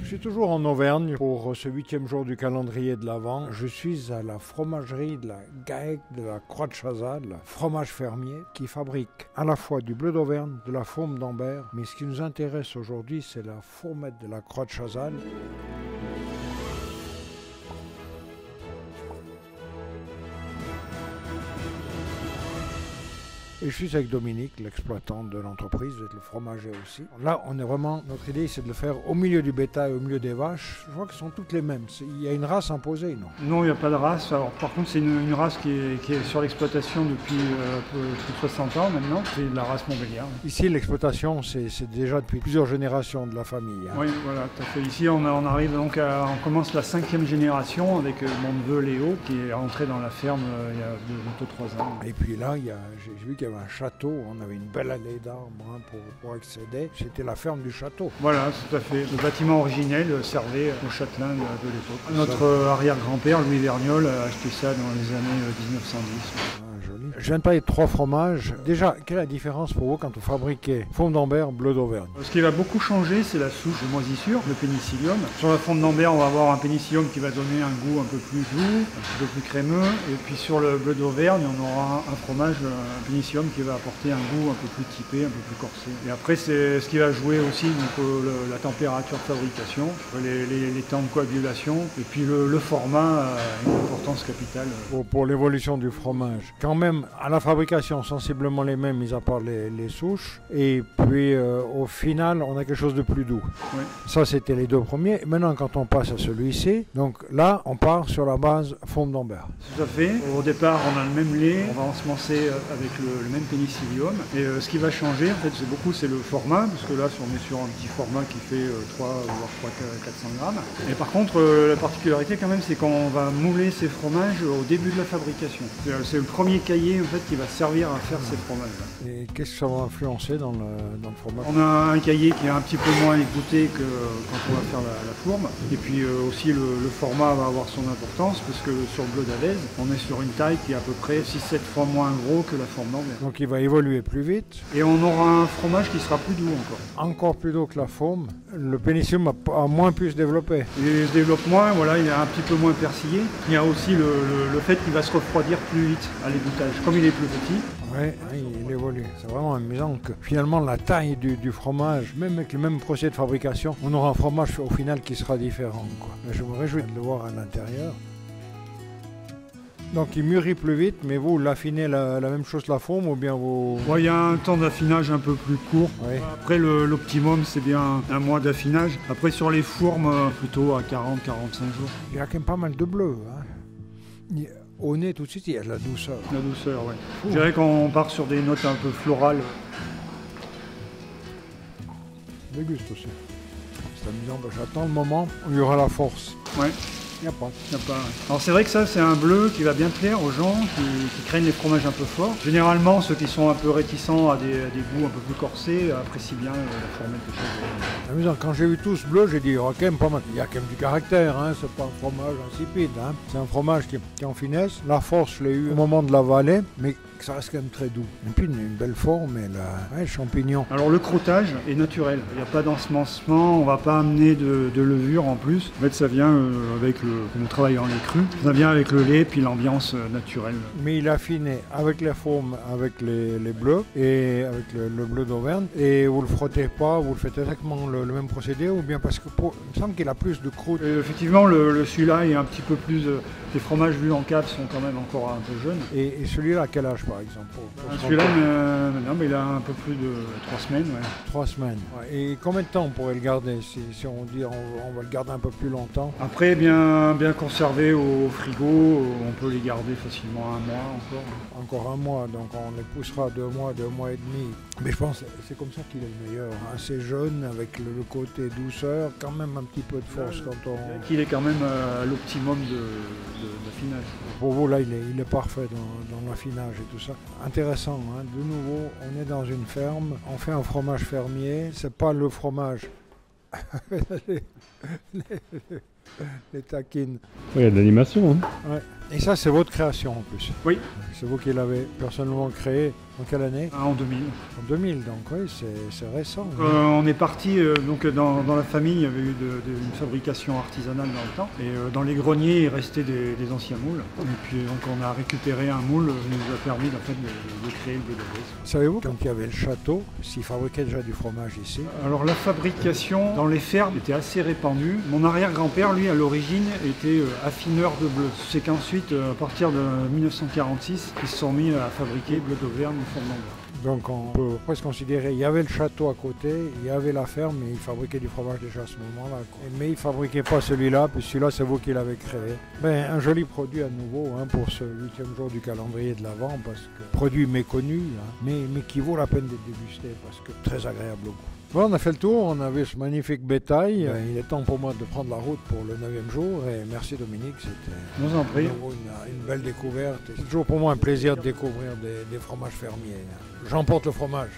Je suis toujours en Auvergne pour ce 8e jour du calendrier de l'Avent. Je suis à la fromagerie de la GAEC de la Croix de Chazal, fromage fermier, qui fabrique à la fois du bleu d'Auvergne, de la fourme d'Ambert, mais ce qui nous intéresse aujourd'hui, c'est la fourmette de la Croix de Chazal. Et je suis avec Dominique, l'exploitant de l'entreprise, vous êtes le fromager aussi. Là, on est vraiment, notre idée, c'est de le faire au milieu du bétail, au milieu des vaches. Je vois qu'elles sont toutes les mêmes. Il y a une race imposée, non? Non, il n'y a pas de race. Alors, par contre, c'est une race qui est sur l'exploitation depuis plus de 60 ans maintenant. C'est de la race montbéliarde. Ici, l'exploitation, c'est déjà depuis plusieurs générations de la famille. Hein. Oui, voilà, tout à fait. Ici, on arrive donc on commence la 5e génération avec mon neveu Léo qui est rentré dans la ferme il y a bientôt 3 ans. Et puis là, j'ai vu qu'il y avait un château, on avait une belle allée d'arbres pour accéder. C'était la ferme du château. Voilà, tout à fait. Le bâtiment originel servait aux châtelains de l'époque. Notre arrière-grand-père, Louis Vergnol, a acheté ça dans les années 1910. Joli. Je viens de parler de 3 fromages. Déjà, quelle est la différence pour vous quand vous fabriquez fourme d'Ambert, bleu d'Auvergne? Ce qui va beaucoup changer, c'est la souche de moisissure, le pénicillium. Sur la fourme d'Ambert, on va avoir un pénicillium qui va donner un goût un peu plus doux, un petit peu plus crémeux. Et puis sur le bleu d'Auvergne, on aura un fromage, un pénicillium qui va apporter un goût un peu plus typé, un peu plus corsé. Et après, c'est ce qui va jouer aussi donc, la température de fabrication, les temps de coagulation, et puis le format a une importance capitale. Pour l'évolution du fromage. Quand même, à la fabrication, sensiblement les mêmes, mis à part les souches. Et puis, au final, on a quelque chose de plus doux. Oui. Ça, c'était les 2 premiers. Maintenant, quand on passe à celui-ci, donc là, on part sur la base fourme d'Ambert. Tout à fait. Au départ, on a le même lait, on va ensemencer avec le même pénicillium. Et ce qui va changer, en fait, c'est le format, parce que là, on est sur un petit format qui fait 3 voire 400 grammes. Et par contre, la particularité quand même, c'est qu'on va mouler ces fromages au début de la fabrication. C'est le premier cahier, en fait, qui va servir à faire ces fromages-là. Et qu'est-ce que ça va influencer dans le fromage? On a un cahier qui est un petit peu moins égoutté que quand on va faire la fourme. Et puis aussi, le format va avoir son importance, parce que sur le bleu d'Alez, on est sur une taille qui est à peu près 6-7 fois moins gros que la forme d'Ambert. Donc il va évoluer plus vite. Et on aura un fromage qui sera plus doux encore. Encore plus doux que la fourme. Le pénicillium a moins pu se développer. Il se développe moins, voilà, il est un petit peu moins persillé. Il y a aussi le fait qu'il va se refroidir plus vite à l'égouttage, comme il est plus petit. Oui, il évolue. C'est vraiment amusant que finalement la taille du fromage, même avec le même procédé de fabrication, on aura un fromage au final qui sera différent, quoi. Je me réjouis de le voir à l'intérieur. Donc il mûrit plus vite, mais vous l'affinez la même chose que la fourme ou bien vous... Il y a un temps d'affinage un peu plus court. Oui. Après l'optimum c'est bien un mois d'affinage. Après sur les fourmes plutôt à 40-45 jours. Il y a quand même pas mal de bleu. Hein. Au nez tout de suite il y a de la douceur. La douceur, oui. Je dirais qu'on part sur des notes un peu florales. Déguste aussi. C'est amusant, j'attends le moment où il y aura la force. Ouais. Il n'y a pas. Alors c'est vrai que ça c'est un bleu qui va bien plaire aux gens qui craignent les fromages un peu forts. Généralement ceux qui sont un peu réticents à des goûts un peu plus corsés apprécient bien la fourmette de Chazal. Amusant, quand j'ai vu tout ce bleu, j'ai dit, oh, quand même pas mal. Il y a quand même du caractère, hein. C'est pas un fromage insipide. Hein. C'est un fromage qui est en finesse. La force, je l'ai eu au moment de l'avaler, mais ça reste quand même très doux. Et puis une belle forme et le champignon. Alors le crottage est naturel. Il n'y a pas d'ensemencement, on ne va pas amener de levure en plus. En fait ça vient avec nous travaillons en lait cru. Ça vient avec le lait puis l'ambiance naturelle. Mais il a affiné avec les formes, avec les bleus et avec le bleu d'Auvergne. Et vous le frottez pas, vous le faites exactement le même procédé ou bien parce que il me semble qu'il a plus de croûte. Effectivement, celui-là est un petit peu plus... les fromages vus en cave sont quand même encore un peu jeunes. Et celui-là à quel age par exemple? Celui-là, il a un peu plus de 3 semaines. Ouais. 3 semaines. Ouais. Et combien de temps on pourrait le garder si on dit on va le garder un peu plus longtemps? Après, bien conservé au frigo, on peut les garder facilement 1 mois encore. Encore 1 mois, donc on les poussera 2 mois, 2 mois et demi. Mais je pense que c'est comme ça qu'il est le meilleur. Assez jeune, avec le côté douceur, quand même un petit peu de force quand on... Il est quand même à l'optimum de l'affinage. Pour vous, là, il est parfait dans l'affinage et tout ça. Intéressant, hein. De nouveau, on est dans une ferme, on fait un fromage fermier. C'est pas le fromage les taquines. Il y a de l'animation. Hein. Ouais. Et ça, c'est votre création en plus. Oui. C'est vous qui l'avez personnellement créé. En quelle année? En 2000. En 2000, donc oui, c'est récent. On est parti, donc dans la famille, il y avait eu une fabrication artisanale dans le temps. Et dans les greniers, il restait des anciens moules. Et puis donc on a récupéré un moule qui nous a permis en fait, de créer le bleu d'Auvergne. Savez-vous, quand il y avait le château, s'ils fabriquaient déjà du fromage ici? Alors la fabrication dans les fermes était assez répandue. Mon arrière-grand-père, lui, à l'origine, était affineur de bleu. C'est qu'ensuite, à partir de 1946, ils se sont mis à fabriquer bleu d'Auvergne et fourme d'Ambert. Donc on peut presque considérer, il y avait le château à côté, il y avait la ferme, mais ils fabriquaient du fromage déjà à ce moment-là. Mais ils ne fabriquaient pas celui-là, puis celui-là c'est vous qui l'avez créé. Ben, un joli produit à nouveau pour ce 8e jour du calendrier de l'Avent, parce que produit méconnu, mais qui vaut la peine d'être dégusté, parce que très agréable au goût. Bon, on a fait le tour, on a vu ce magnifique bétail. Il est temps pour moi de prendre la route pour le 9e jour. Et merci Dominique, c'était une belle découverte. C'est toujours pour moi un plaisir de découvrir des fromages fermiers. J'emporte le fromage.